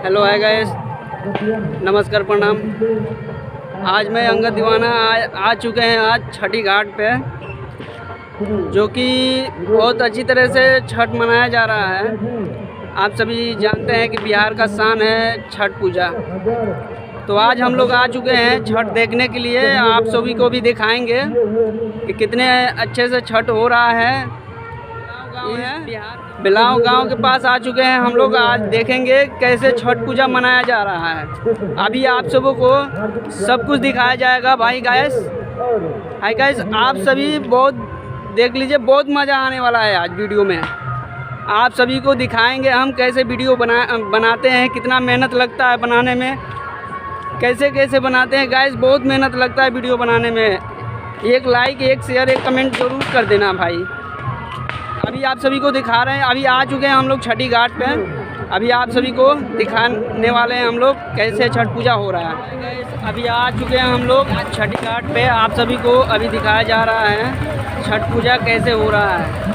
Hello है guys, नमस्कार, प्रणाम। आज मैं अंगद दीवाना आ चुके हैं आज छठी घाट पे, जो कि बहुत अच्छी तरह से छठ मनाया जा रहा है। आप सभी जानते हैं कि बिहार का शान है छठ पूजा। तो आज हम लोग आ चुके हैं छठ देखने के लिए। आप सभी को भी दिखाएंगे कि कितने अच्छे से छठ हो रहा है। बिलाव गांव के पास आ चुके हैं हम लोग। आज देखेंगे कैसे छठ पूजा मनाया जा रहा है। अभी आप सबों को सब कुछ दिखाया जाएगा। भाई गाइस, हाय गाइस, आप सभी बहुत देख लीजिए, बहुत मज़ा आने वाला है आज वीडियो में। आप सभी को दिखाएंगे हम कैसे वीडियो बनाते हैं, कितना मेहनत लगता है बनाने में, कैसे कैसे बनाते हैं। गाइस, बहुत मेहनत लगता है वीडियो बनाने में। एक लाइक, एक शेयर, एक कमेंट ज़रूर कर देना भाई। अभी आप सभी को दिखा रहे हैं। अभी आ चुके हैं हम लोग छठी घाट पे। अभी आप सभी को दिखाने वाले हैं हम लोग कैसे छठ पूजा हो रहा है। अभी आ चुके हैं हम लोग छठी घाट पे। आप सभी को अभी दिखाया जा रहा है छठ पूजा कैसे हो रहा है।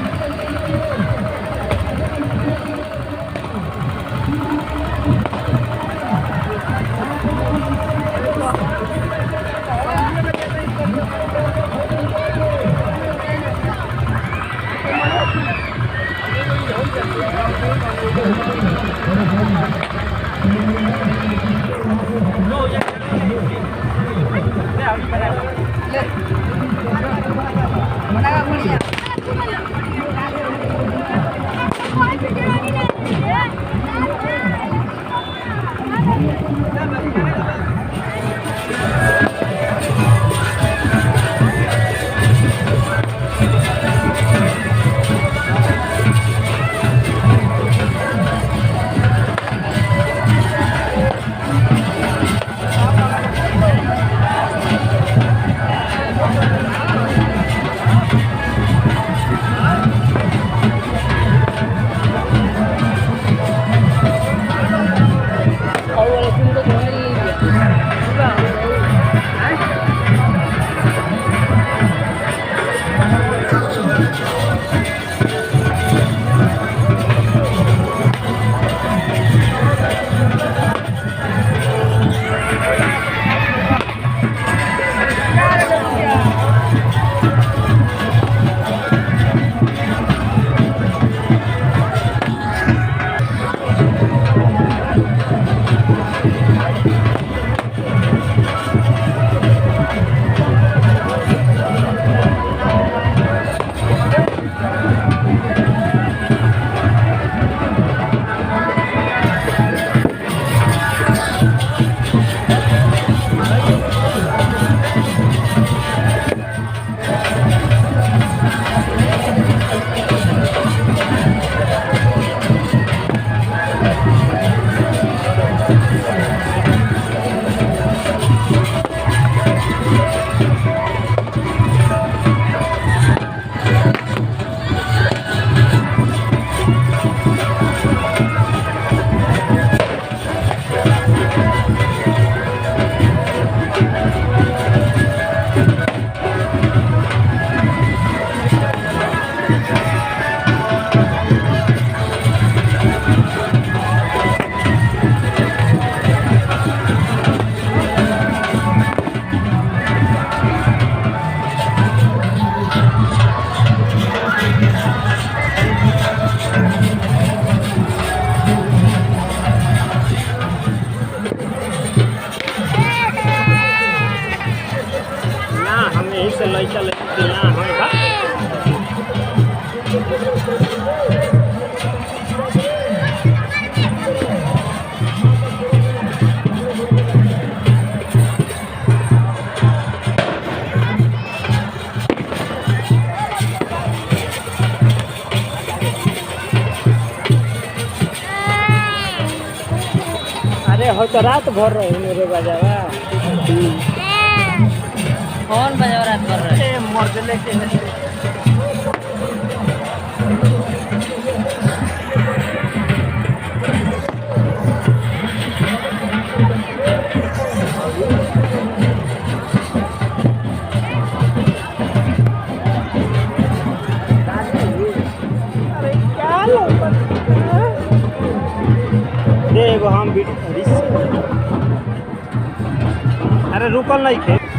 से लइका लइका यहाँ होगा। अरे हो तो रात भर रही मेरे बजावा। कौन बजा रात भर रहा है? मर्द लेके एगो हम भी अरे रुकल नहीं खे